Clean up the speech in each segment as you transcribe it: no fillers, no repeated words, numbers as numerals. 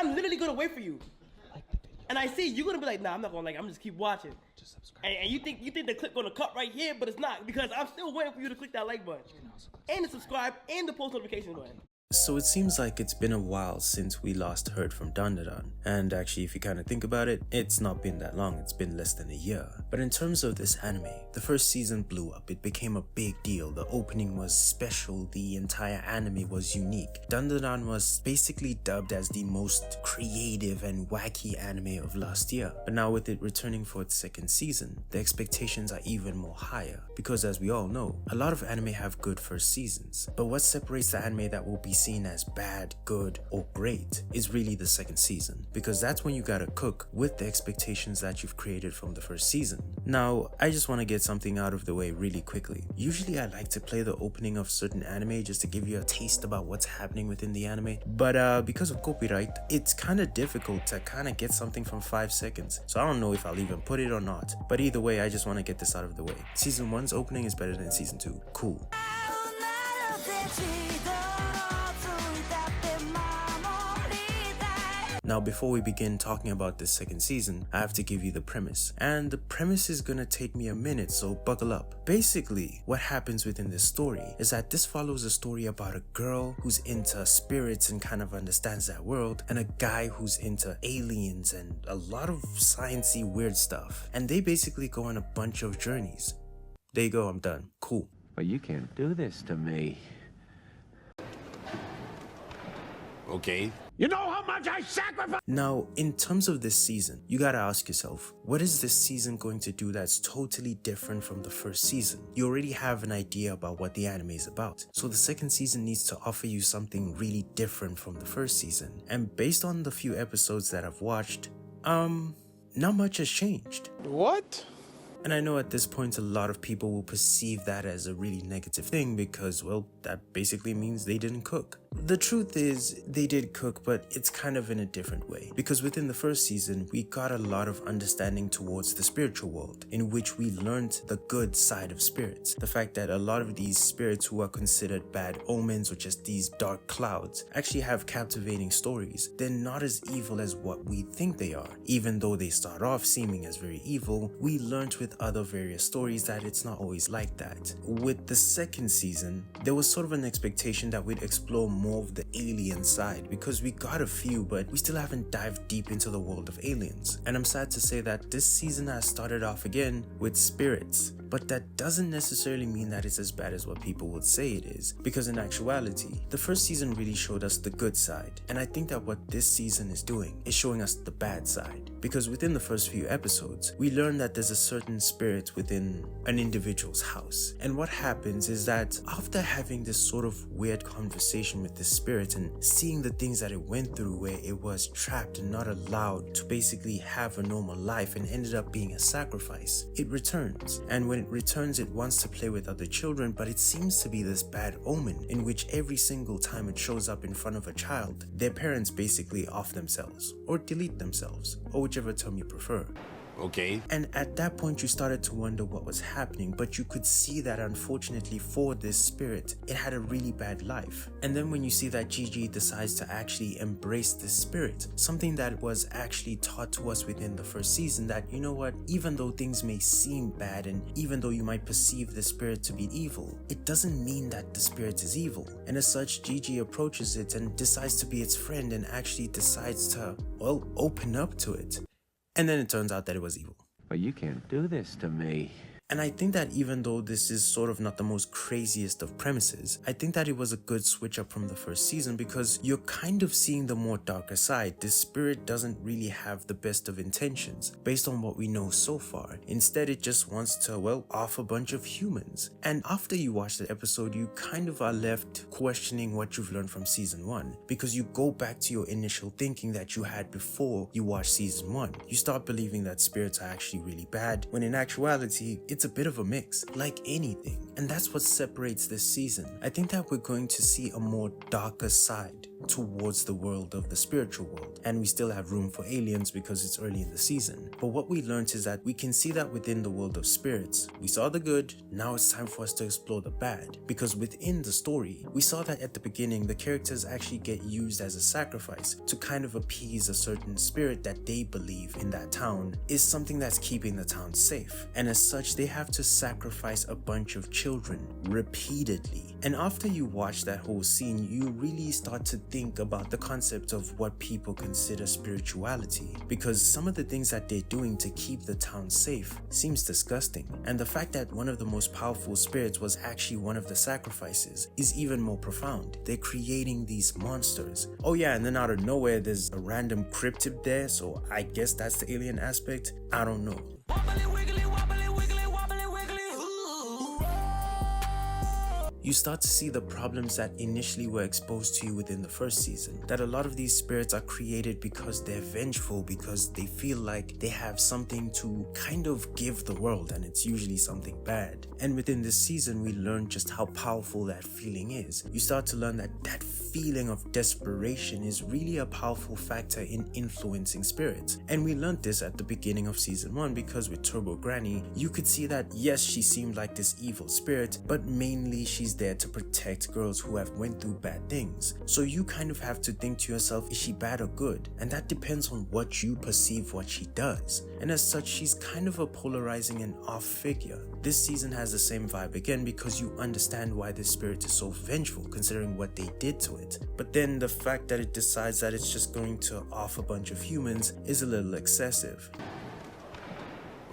I'm literally gonna wait for you. And I see you're gonna be like, nah, I'm not gonna like it. I'm just keep watching. Just subscribe. And you think the clip gonna cut right here, but it's not, because I'm still waiting for you to click that like button. And the subscribe and the post notification button. So it seems like it's been a while since we last heard from Dandadan, and actually if you kind of think about it, it's not been that long, it's been less than a year. But in terms of this anime, the first season blew up, it became a big deal, the opening was special, the entire anime was unique. Dandadan was basically dubbed as the most creative and wacky anime of last year, but now with it returning for its second season, the expectations are even more higher, because as we all know, a lot of anime have good first seasons, but what separates the anime that will be seen as bad, good, or great is really the second season, because that's when you gotta cook with the expectations that you've created from the first season. Now, I just want to get something out of the way really quickly. Usually I like to play the opening of certain anime just to give you a taste about what's happening within the anime, but because of copyright, it's kind of difficult to kind of get something from 5 seconds, so I don't know if I'll even put it or not, but either way, I just want to get this out of the way. Season 1's opening is better than Season 2. Cool. Now before we begin talking about this second season, I have to give you the premise. And the premise is gonna take me a minute, so buckle up. Basically, what happens within this story is that this follows a story about a girl who's into spirits and kind of understands that world, and a guy who's into aliens and a lot of sciencey weird stuff. And they basically go on a bunch of journeys. There you go, I'm done. Cool. But you can't do this to me. Okay. You know how much I sacrifice? Now, in terms of this season, you gotta ask yourself, what is this season going to do that's totally different from the first season? You already have an idea about what the anime is about, so the second season needs to offer you something really different from the first season. And based on the few episodes that I've watched, not much has changed. What? And I know at this point a lot of people will perceive that as a really negative thing because, well, that basically means they didn't cook. The truth is, they did cook, but it's kind of in a different way. Because within the first season, we got a lot of understanding towards the spiritual world, in which we learned the good side of spirits. The fact that a lot of these spirits who are considered bad omens or just these dark clouds actually have captivating stories. They're not as evil as what we think they are. Even though they start off seeming as very evil, we learned with other various stories that it's not always like that. With the second season, there was sort of an expectation that we'd explore more of the alien side, because we got a few, but we still haven't dived deep into the world of aliens. And I'm sad to say that this season has started off again with spirits. But that doesn't necessarily mean that it's as bad as what people would say it is, because in actuality, the first season really showed us the good side, and I think that what this season is doing is showing us the bad side. Because within the first few episodes, we learn that there's a certain spirit within an individual's house, and what happens is that after having this sort of weird conversation with this spirit and seeing the things that it went through where it was trapped and not allowed to basically have a normal life and ended up being a sacrifice, it returns. And when it returns, it wants to play with other children, but it seems to be this bad omen in which every single time it shows up in front of a child, their parents basically off themselves or delete themselves, or whichever term you prefer. Okay. And at that point you started to wonder what was happening, but you could see that unfortunately for this spirit, it had a really bad life. And then when you see that Gigi decides to actually embrace this spirit, something that was actually taught to us within the first season, that, you know what, even though things may seem bad and even though you might perceive the spirit to be evil, it doesn't mean that the spirit is evil. And as such, Gigi approaches it and decides to be its friend and actually decides to, well, open up to it. And then it turns out that it was evil. But you can't do this to me. And I think that even though this is sort of not the most craziest of premises, I think that it was a good switch up from the first season, because you're kind of seeing the more darker side. This spirit doesn't really have the best of intentions based on what we know so far. Instead, it just wants to, well, off a bunch of humans. And after you watch the episode, you kind of are left questioning what you've learned from season 1, because you go back to your initial thinking that you had before you watched season 1. You start believing that spirits are actually really bad, when in actuality, it's a bit of a mix, like anything. And that's what separates this season. I think that we're going to see a more darker side towards the world of the spiritual world, and we still have room for aliens because it's early in the season. But what we learned is that we can see that within the world of spirits, we saw the good, now it's time for us to explore the bad, because within the story, we saw that at the beginning, the characters actually get used as a sacrifice to kind of appease a certain spirit that they believe in that town is something that's keeping the town safe, and as such, they have to sacrifice a bunch of children repeatedly. And after you watch that whole scene, you really start to think about the concept of what people consider spirituality, because some of the things that they're doing to keep the town safe seems disgusting, and the fact that one of the most powerful spirits was actually one of the sacrifices is even more profound. They're creating these monsters. Oh yeah, and then out of nowhere there's a random cryptid there, so I guess that's the alien aspect. I don't know. You start to see the problems that initially were exposed to you within the first season. That a lot of these spirits are created because they're vengeful, because they feel like they have something to kind of give the world, and it's usually something bad. And within this season, we learn just how powerful that feeling is. You start to learn that that feeling of desperation is really a powerful factor in influencing spirits. And we learned this at the beginning of season 1, because with Turbo Granny, you could see that yes, she seemed like this evil spirit, but mainly she's there to protect girls who have went through bad things. So you kind of have to think to yourself, is she bad or good? And that depends on what you perceive what she does. And as such, she's kind of a polarizing and off figure. This season has the same vibe again, because you understand why this spirit is so vengeful considering what they did to it. But then the fact that it decides that it's just going to off a bunch of humans is a little excessive.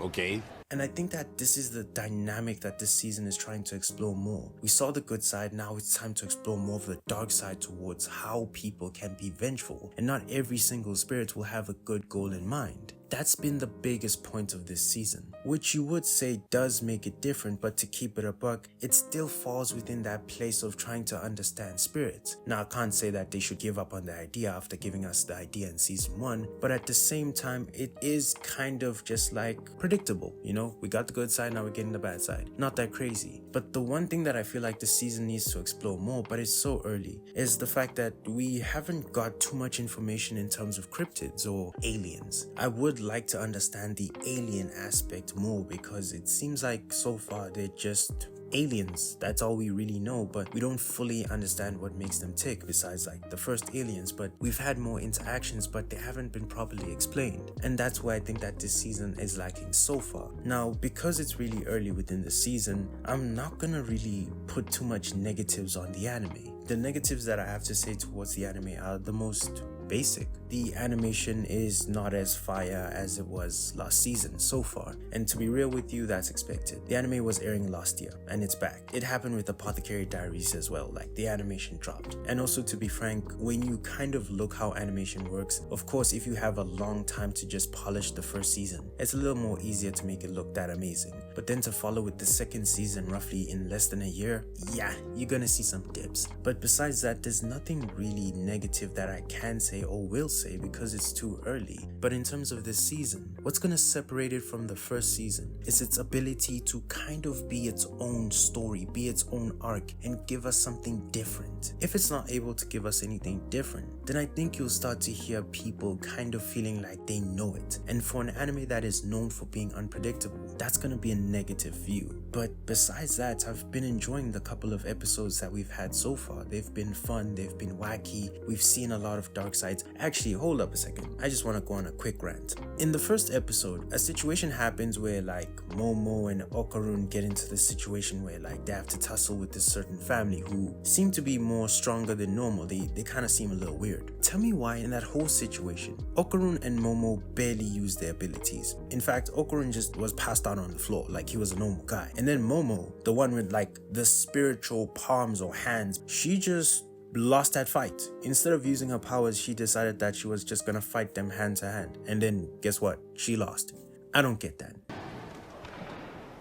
Okay. And I think that this is the dynamic that this season is trying to explore more. We saw the good side, now it's time to explore more of the dark side towards how people can be vengeful, and not every single spirit will have a good goal in mind. That's been the biggest point of this season, which you would say does make it different, but to keep it a buck, it still falls within that place of trying to understand spirits. Now, I can't say that they should give up on the idea after giving us the idea in season 1, but at the same time, it is kind of just like predictable, you know? We got the good side, now we're getting the bad side. Not that crazy. But the one thing that I feel like this season needs to explore more, but it's so early, is the fact that we haven't got too much information in terms of cryptids or aliens. I would like to understand the alien aspect more, because it seems like so far they're just aliens. That's all we really know, but we don't fully understand what makes them tick besides like the first aliens. But we've had more interactions, but they haven't been properly explained, and that's why I think that this season is lacking so far. Now, because it's really early within the season, I'm not gonna really put too much negatives on the anime. The negatives that I have to say towards the anime are the most basic. The animation is not as fire as it was last season so far, and to be real with you, that's expected. The anime was airing last year and it's back. It happened with Apothecary Diaries as well, like the animation dropped. And also, to be frank, when you kind of look how animation works, of course if you have a long time to just polish the first season, it's a little more easier to make it look that amazing. But then to follow with the second season roughly in less than a year, yeah, you're gonna see some dips. But besides that, there's nothing really negative that I can say or will say, because it's too early. But in terms of this season, what's gonna separate it from the first season is its ability to kind of be its own story, be its own arc, and give us something different. If it's not able to give us anything different, then I think you'll start to hear people kind of feeling like they know it. And for an anime that is known for being unpredictable, that's gonna be a negative view. But besides that, I've been enjoying the couple of episodes that we've had so far. They've been fun, they've been wacky, we've seen a lot of dark sides. Actually, hold up a second, I just want to go on a quick rant. In the first episode, a situation happens where like Momo and Okarun get into this situation where like they have to tussle with this certain family who seem to be more stronger than normal. They kind of seem a little weird. Tell me why in that whole situation, Okarun and Momo barely used their abilities. In fact, Okarun just was passed out on the floor like he was a normal guy. And then Momo, the one with like the spiritual palms or hands, she just lost that fight. Instead of using her powers, she decided that she was just gonna fight them hand to hand. And then guess what? She lost. I don't get that.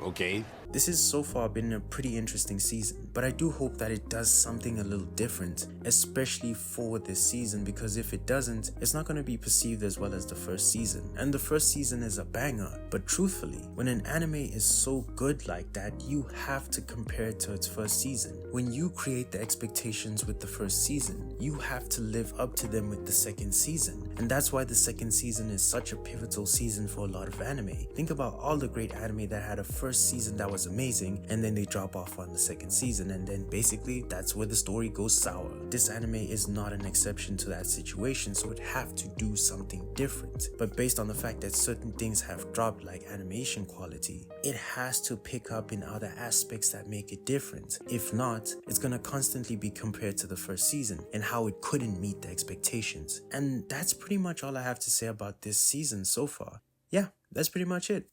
Okay. This has so far been a pretty interesting season, but I do hope that it does something a little different, especially for this season, because if it doesn't, it's not going to be perceived as well as the first season. And the first season is a banger, but truthfully, when an anime is so good like that, you have to compare it to its first season. When you create the expectations with the first season, you have to live up to them with the second season. And that's why the second season is such a pivotal season for a lot of anime. Think about all the great anime that had a first season that was amazing, and then they drop off on the second season, and then basically that's where the story goes sour. This anime is not an exception to that situation, so it have to do something different. But based on the fact that certain things have dropped, like animation quality, it has to pick up in other aspects that make it different. If not, it's gonna constantly be compared to the first season and how it couldn't meet the expectations. And that's pretty much all I have to say about this season so far. Yeah, that's pretty much it.